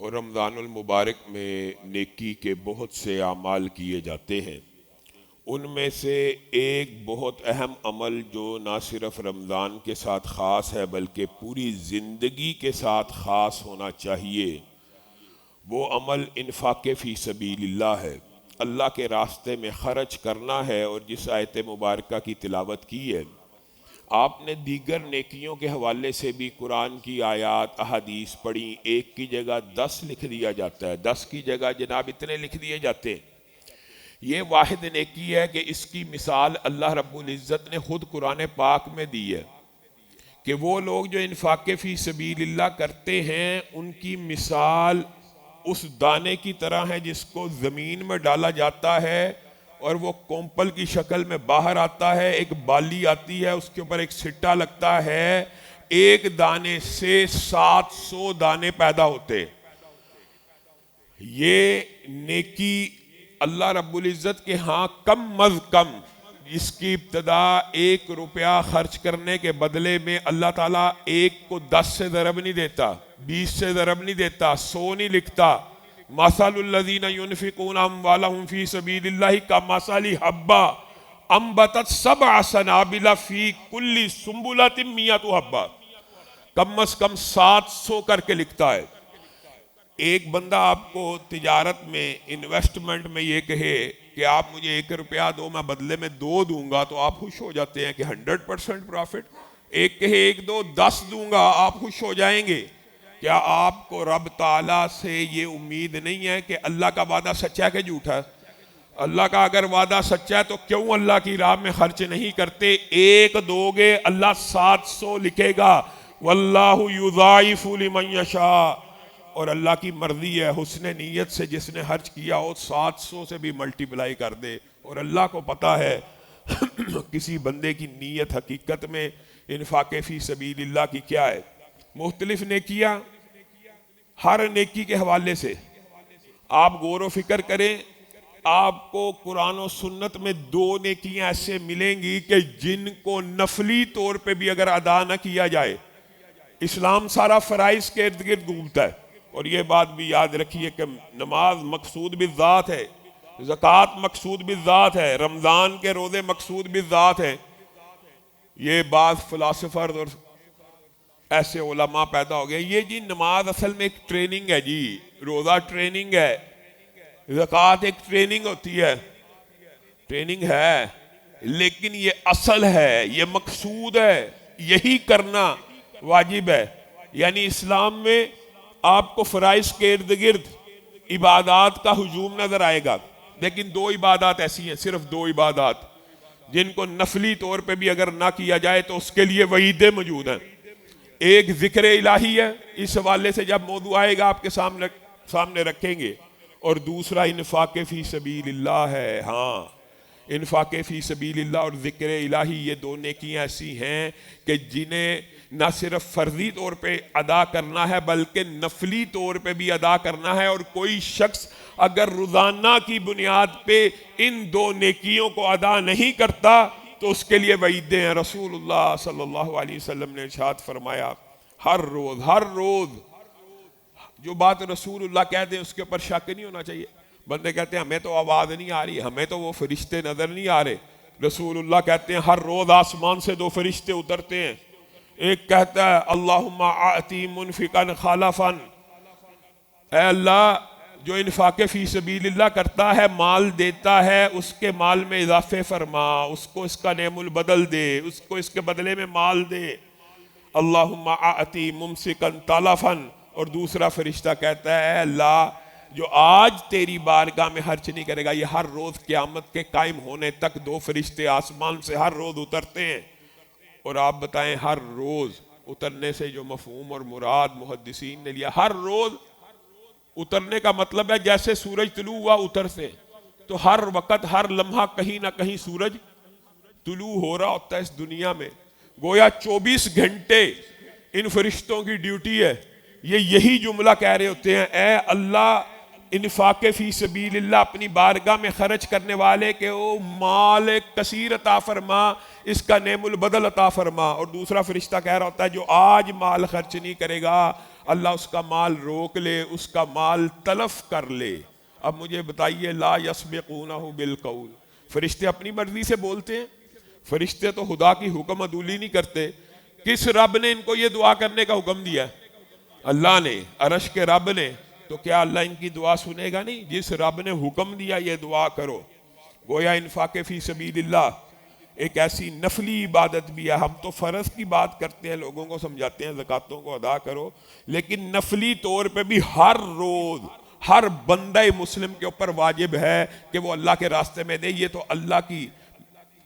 اور رمضان المبارک میں نیکی کے بہت سے اعمال کیے جاتے ہیں۔ ان میں سے ایک بہت اہم عمل جو نہ صرف رمضان کے ساتھ خاص ہے بلکہ پوری زندگی کے ساتھ خاص ہونا چاہیے، وہ عمل انفاق فی سبیل اللہ ہے، اللہ کے راستے میں خرچ کرنا ہے۔ اور جس آیت مبارکہ کی تلاوت کی ہے، آپ نے دیگر نیکیوں کے حوالے سے بھی قرآن کی آیات احادیث پڑھی، ایک کی جگہ 10 لکھ دیا جاتا ہے، 10 کی جگہ جناب اتنے لکھ دیے جاتے ہیں۔ یہ واحد نیکی ہے کہ اس کی مثال اللہ رب العزت نے خود قرآن پاک میں دی ہے کہ وہ لوگ جو انفاق فی سبیل اللہ کرتے ہیں ان کی مثال اس دانے کی طرح ہے جس کو زمین میں ڈالا جاتا ہے اور وہ کومپل کی شکل میں باہر آتا ہے، ایک بالی آتی ہے، اس کے اوپر ایک سٹا لگتا ہے، ایک دانے سے 700 دانے پیدا ہوتے۔ یہ نیکی اللہ رب العزت کے ہاں کم از کم اس کی ابتدا 1 روپیہ خرچ کرنے کے بدلے میں اللہ تعالیٰ 1 کو 10 سے ضرب نہیں دیتا، 20 سے ضرب نہیں دیتا، 100 نہیں لکھتا۔ مثل الذین ينفقون اموالهم فی سبیل اللہ کمثل حبۃ انبتت 7 سنابل فی کل سنبلۃ 100 حبۃ، کم از کم 700 کر کے لکھتا ہے۔ ایک بندہ آپ کو تجارت میں انویسٹمنٹ میں یہ کہے کہ آپ مجھے 1 روپیہ دو میں بدلے میں 2 دوں گا تو آپ خوش ہو جاتے ہیں کہ 100% پرافٹ۔ ایک کہے 1 2 10 دوں گا آپ خوش ہو جائیں گے۔ کیا آپ کو رب تعالیٰ سے یہ امید نہیں ہے کہ اللہ کا وعدہ سچا ہے کہ جھوٹا ہے؟ اللہ کا اگر وعدہ سچا ہے تو کیوں اللہ کی راہ میں خرچ نہیں کرتے؟ 1 دو گے اللہ 700 لکھے گا، واللہ یضاعف لمن یشاء، اور اللہ کی مرضی ہے حسن نیت سے جس نے خرچ کیا ہو 700 سے بھی ملٹیپلائی کر دے۔ اور اللہ کو پتہ ہے کسی بندے کی نیت حقیقت میں انفاق فی سبیل اللہ کی کیا ہے۔ مختلف نیکیاں، ہر نیکی کے حوالے سے آپ غور و فکر کریں، آپ کو قرآن و سنت میں 2 نیکیاں ایسے ملیں گی کہ جن کو نفلی طور پہ بھی اگر ادا نہ کیا جائے، اسلام سارا فرائض کے ارد گرد گھومتا ہے۔ اور یہ بات بھی یاد رکھیے کہ نماز مقصود بالذات ہے، زکوٰۃ مقصود بالذات ہے، رمضان کے روزے مقصود بالذات ہیں۔ یہ بعض فلاسفر اور ایسے علماء پیدا ہو گئے، یہ جی نماز اصل میں ایک ٹریننگ ہے، جی روزہ ٹریننگ ہے، زکوٰۃ ایک ٹریننگ ہوتی ہے، ٹریننگ ہے، لیکن یہ اصل ہے، یہ مقصود ہے، یہی کرنا واجب ہے۔ یعنی اسلام میں آپ کو فرائض کے ارد گرد عبادات کا ہجوم نظر آئے گا، لیکن 2 عبادات ایسی ہیں، صرف 2 عبادات جن کو نفلی طور پہ بھی اگر نہ کیا جائے تو اس کے لیے وعیدیں موجود ہیں۔ ایک ذکر الہی ہے، اس حوالے سے جب موضوع آئے گا آپ کے سامنے رکھیں گے، اور دوسرا انفاق فی سبیل اللہ ہے۔ ہاں، انفاق فی سبیل اللہ اور ذکر الہی یہ 2 نیکیاں ایسی ہیں کہ جنہیں نہ صرف فرضی طور پہ ادا کرنا ہے بلکہ نفلی طور پہ بھی ادا کرنا ہے۔ اور کوئی شخص اگر روزانہ کی بنیاد پہ ان 2 نیکیوں کو ادا نہیں کرتا تو اس کے لیے وعیدیں ہیں۔ رسول اللہ صلی اللہ علیہ وسلم نے ارشاد فرمایا، ہر روز جو بات رسول اللہ کہتے ہیں اس کے اوپر شک نہیں ہونا چاہیے۔ بندے کہتے ہیں ہمیں تو آواز نہیں آ رہی، ہمیں تو وہ فرشتے نظر نہیں آ رہے۔ رسول اللہ کہتے ہیں ہر روز آسمان سے 2 فرشتے اترتے ہیں، ایک کہتا ہے اللہم آتی منفقا خلفا، اے اللہ جو انفاق فی سبیل اللہ کرتا ہے، مال دیتا ہے، اس کے مال میں اضافے فرما، اس کو اس کا نعم البدل دے، اس کو اس کے بدلے میں مال دے۔ اللہم آتی ممسکا تلفا، اور دوسرا فرشتہ کہتا ہے اے اللہ جو آج تیری بارگاہ میں خرچ نہیں کرے گا، یہ ہر روز قیامت کے قائم ہونے تک 2 فرشتے آسمان سے ہر روز اترتے ہیں۔ اور آپ بتائیں ہر روز اترنے سے جو مفہوم اور مراد محدثین نے لیا، ہر روز اترنے کا مطلب ہے جیسے سورج طلوع ہوا اترتے، تو ہر وقت ہر لمحہ کہیں نہ کہیں سورج طلوع ہو رہا ہوتا ہے اس دنیا میں۔ گویا 24 گھنٹے ان فرشتوں کی ڈیوٹی ہے، یہ یہی جملہ کہہ رہے ہوتے ہیں اے اللہ انفاق فی سبیل اللہ اپنی بارگاہ میں خرچ کرنے والے کہ وہ مال کثیر عطا فرما، اس کا نعم البدل عطا فرما۔ اور دوسرا فرشتہ کہہ رہا ہوتا ہے جو آج مال خرچ نہیں کرے گا، اللہ اس کا مال روک لے، اس کا مال تلف کر لے۔ اب مجھے بتائیے، لا یسبقونہ بالقول، فرشتے اپنی مرضی سے بولتے ہیں؟ فرشتے تو خدا کی حکم عدولی نہیں کرتے۔ کس رب نے ان کو یہ دعا کرنے کا حکم دیا ہے؟ اللہ نے، عرش کے رب نے۔ تو کیا اللہ ان کی دعا سنے گا نہیں؟ جس رب نے حکم دیا یہ دعا کرو۔ گویا انفاق فی سبیل اللہ ایک ایسی نفلی عبادت بھی ہے۔ ہم تو فرض کی بات کرتے ہیں، لوگوں کو سمجھاتے ہیں زکاتوں کو ادا کرو، لیکن نفلی طور پہ بھی ہر روز ہر بندہ مسلم کے اوپر واجب ہے کہ وہ اللہ کے راستے میں دے۔ یہ تو اللہ کی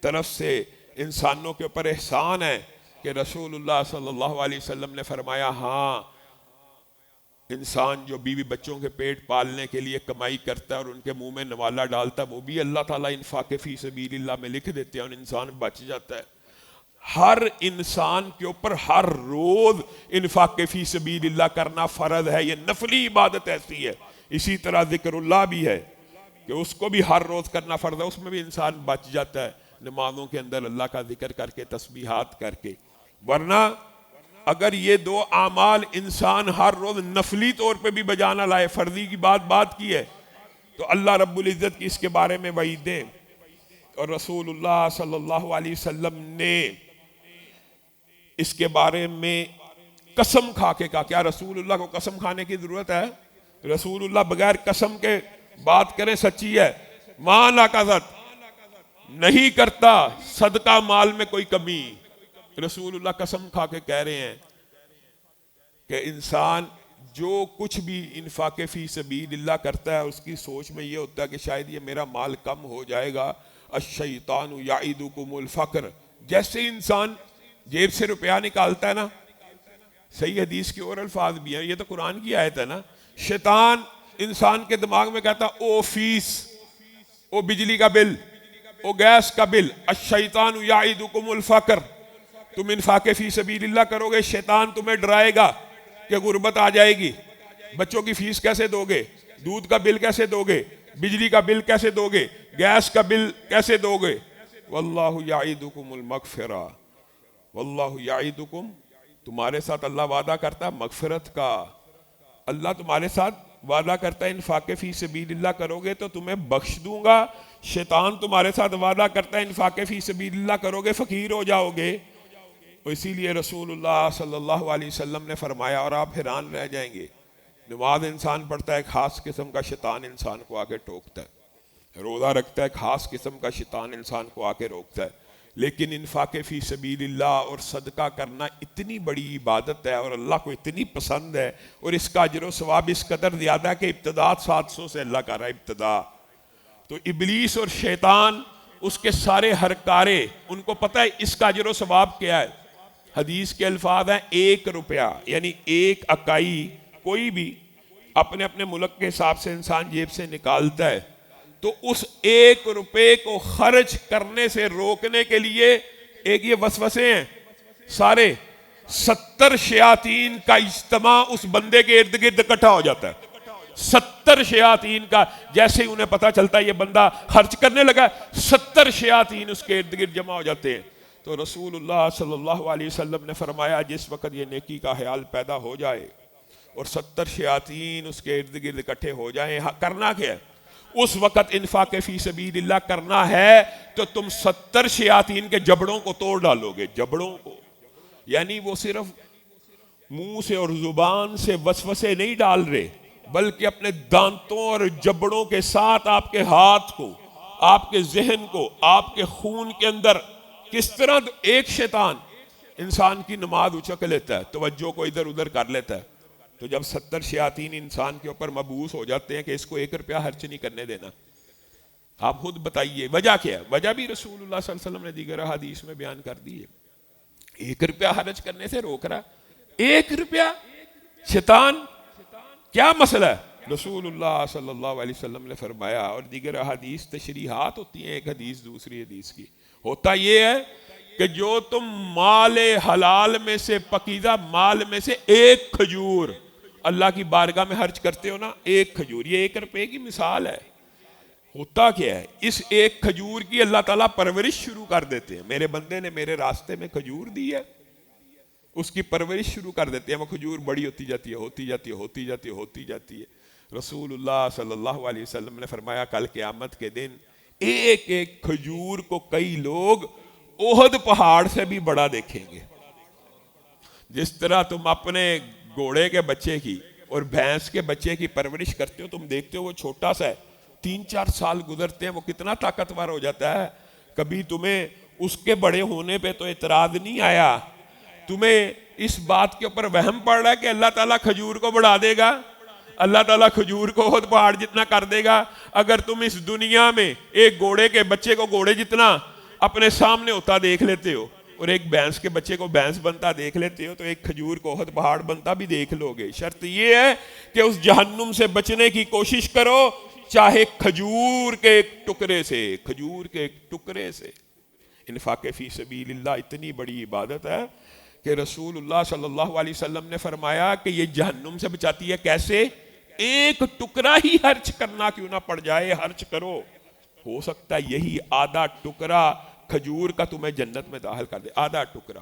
طرف سے انسانوں کے اوپر احسان ہے کہ رسول اللہ صلی اللہ علیہ وسلم نے فرمایا، ہاں انسان جو بیوی بچوں کے پیٹ پالنے کے لیے کمائی کرتا ہے اور ان کے منہ میں نوالا ڈالتا ہے، وہ بھی اللہ تعالیٰ انفاق فی سبیل اللہ میں لکھ دیتے ہیں اور انسان بچ جاتا ہے۔ ہر انسان کے اوپر ہر روز انفاق فی سبیل اللہ کرنا فرض ہے۔ یہ نفلی عبادت ایسی ہے۔ اسی طرح ذکر اللہ بھی ہے کہ اس کو بھی ہر روز کرنا فرض ہے، اس میں بھی انسان بچ جاتا ہے نمازوں کے اندر اللہ کا ذکر کر کے، تسبیحات کر کے۔ ورنہ اگر یہ دو اعمال انسان ہر روز نفلی طور پہ بھی بجا نہ لائے، فرضی کی بات کی ہے، تو اللہ رب العزت کی اس کے بارے میں وعیدیں، اور رسول اللہ صلی اللہ علیہ وسلم نے اس کے بارے میں قسم کھا کے کہا۔ کیا رسول اللہ کو قسم کھانے کی ضرورت ہے؟ رسول اللہ بغیر قسم کے بات کریں سچی ہے۔ ماں ناقضت، نہیں کرتا صدقہ مال میں کوئی کمی۔ رسول اللہ قسم کھا کے کہہ رہے ہیں کہ انسان جو کچھ بھی انفاق فی سبیل اللہ کرتا ہے، اس کی سوچ میں یہ ہوتا ہے کہ شاید یہ میرا مال کم ہو جائے گا۔ الشیطان یعدکم الفقر، جیسے انسان جیب سے روپیہ نکالتا ہے نا، صحیح حدیث کے اور الفاظ بھی ہیں، یہ تو قرآن کی آیت ہے نا، شیطان انسان کے دماغ میں کہتا او فیس، او بجلی کا بل، او گیس کا بل، الشیطان یعدکم الفقر، تم انفاق فی سبیل اللہ کرو گے، شیطان تمہیں ڈرائے گا کہ غربت آ جائے گی، بچوں کی فیس کیسے دو گے، دودھ کا بل کیسے دو گے، بجلی کا بل کیسے دو گے، گیس کا بل کیسے دو گے۔ واللہ یعدکم المغفرہ، واللہ یعدکم، تمہارے ساتھ اللہ وعدہ کرتا ہے مغفرت کا۔ اللہ تمہارے ساتھ وعدہ کرتا ہے انفاق فی سبیل اللہ کرو گے تو تمہیں بخش دوں گا۔ شیطان تمہارے ساتھ وعدہ کرتا ہے انفاق فی سبیل اللہ کرو گے فقیر ہو جاؤ گے۔ اسی لیے رسول اللہ صلی اللہ علیہ وسلم نے فرمایا، اور آپ حیران رہ جائیں گے، نماز انسان پڑھتا ہے، خاص قسم کا شیطان انسان کو آ کے ٹوکتا ہے، روزہ رکھتا ہے، خاص قسم کا شیطان انسان کو آ کے روکتا ہے، لیکن انفاق فی سبیل اللہ اور صدقہ کرنا اتنی بڑی عبادت ہے اور اللہ کو اتنی پسند ہے، اور اس کا اجر و ثواب اس قدر زیادہ ہے کہ ابتدا 700 سے اللہ کر رہا ہے ابتدا۔ تو ابلیس اور شیطان، اس کے سارے ہرکارے، ان کو پتہ ہے اس کا اجر و ثواب کیا ہے۔ حدیث کے الفاظ ہیں 1 روپیہ، یعنی 1 اکائی کوئی بھی اپنے اپنے ملک کے حساب سے انسان جیب سے نکالتا ہے، تو اس 1 روپے کو خرچ کرنے سے روکنے کے لیے ایک یہ وسوسے ہیں، سارے 70 شیاطین کا اجتماع اس بندے کے ارد گرد اکٹھا ہو جاتا ہے۔ 70 شیاطین کا، جیسے ہی انہیں پتہ چلتا ہے یہ بندہ خرچ کرنے لگا، 70 شیاطین اس کے ارد گرد جمع ہو جاتے ہیں۔ تو رسول اللہ صلی اللہ علیہ وسلم نے فرمایا، جس وقت یہ نیکی کا خیال پیدا ہو جائے اور 70 شیاطین اس کے ارد گرد اکٹھے ہو جائیں، کرنا کیا ہے؟ اس وقت انفاق فی سبیل اللہ کرنا ہے تو تم 70 شیاطین کے جبڑوں کو توڑ ڈالو گے، جبڑوں کو، یعنی وہ صرف منہ سے اور زبان سے وسوسے نہیں ڈال رہے، بلکہ اپنے دانتوں اور جبڑوں کے ساتھ آپ کے ہاتھ کو، آپ کے ذہن کو، آپ کے خون کے اندر کس طرح ایک شیطان انسان کی نماز اچک لیتا ہے، توجہ کو ادھر ادھر کر لیتا ہے، تو جب 70 شیاطین انسان کے اوپر مبعوث ہو جاتے ہیں کہ اس کو 1 روپیہ خرچ نہیں کرنے دینا، آپ خود بتائیے وجہ کیا ہے؟ وجہ بھی رسول اللہ صلی اللہ علیہ وسلم نے دیگر حدیث میں بیان کر دی ہے۔ 1 روپیہ خرچ کرنے سے روک رہا، 1 روپیہ، شیطان کیا مسئلہ ہے؟ رسول اللہ صلی اللہ علیہ وسلم نے فرمایا، اور دیگر حدیث تشریحات ہوتی ہیں ایک حدیث دوسری حدیث کی، ہوتا یہ ہے کہ جو تم مال حلال میں سے، پکیزہ مال میں سے 1 کھجور اللہ کی بارگاہ میں خرچ کرتے ہو نا، 1 کھجور، یہ 1 روپے کی مثال ہے۔ ہوتا کیا ہے؟ اس 1 کھجور کی اللہ تعالیٰ پرورش شروع کر دیتے ہیں، میرے بندے نے میرے راستے میں کھجور دی ہے، اس کی پرورش شروع کر دیتے ہیں، وہ کھجور بڑی ہوتی جاتی ہے، ہوتی جاتی ہے، ہوتی جاتی ہے، ہوتی جاتی ہے۔ رسول اللہ صلی اللہ علیہ وسلم نے فرمایا کل قیامت کے دن ایک ایک کھجور کو کئی لوگ احد پہاڑ سے بھی بڑا دیکھیں گے۔ جس طرح تم اپنے گھوڑے کے بچے کی اور بھینس کے بچے کی پرورش کرتے ہو، تم دیکھتے ہو وہ چھوٹا سا ہے، 3-4 سال گزرتے ہیں وہ کتنا طاقتور ہو جاتا ہے، کبھی تمہیں اس کے بڑے ہونے پہ تو اعتراض نہیں آیا، تمہیں اس بات کے اوپر وہم پڑ رہا ہے کہ اللہ تعالیٰ کھجور کو بڑھا دے گا، اللہ تعالیٰ کھجور کو احد پہاڑ جتنا کر دے گا؟ اگر تم اس دنیا میں ایک گھوڑے کے بچے کو گھوڑے جتنا اپنے سامنے ہوتا دیکھ لیتے ہو اور ایک بھینس کے بچے کو بھینس بنتا دیکھ لیتے ہو، تو ایک کھجور کو احد پہاڑ بنتا بھی دیکھ لو گے۔ شرط یہ ہے کہ اس جہنم سے بچنے کی کوشش کرو، چاہے کھجور کے ایک ٹکڑے سے، کھجور کے ایک ٹکڑے سے۔ انفاق فی سبیل اللہ اتنی بڑی عبادت ہے کہ رسول اللہ صلی اللہ علیہ وسلم نے فرمایا کہ یہ جہنم سے بچاتی ہے۔ کیسے؟ ایک ٹکڑا ہی خرچ کرنا کیوں نہ پڑ جائے، خرچ کرو، ہو سکتا ہے یہی آدھا ٹکڑا کھجور کا تمہیں جنت میں داخل کر دے، آدھا ٹکڑا۔